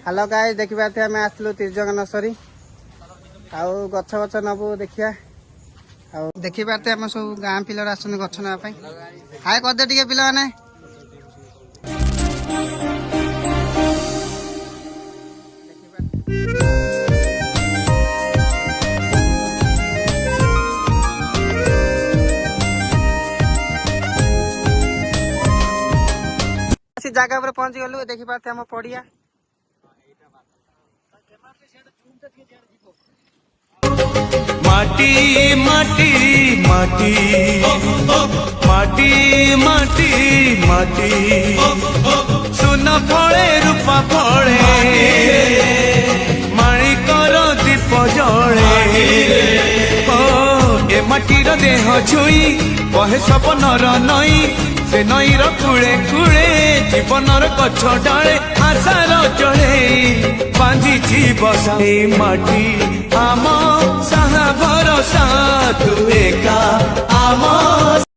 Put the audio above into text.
hello guys देखि पाते आम आसलु तिरजंगा नर्सरी आउ गछ गछ नबु देखिया आउ देखि पाते आम सब गाँ पिलर आसन गछ ना पई हाय कर दे टिके पिला माने जगह पर पहुंच गलु देखि पाते हम पड़िया माटी माटी माटी माटी माटी माटी सुना फले रूपा फले माणिकर दीप जले ए माटीर देह छुई बहे सपनर नई से नईर कूले कूले जीवनर गछ डाले आशार चढ़े बांधि बसाई माटी आम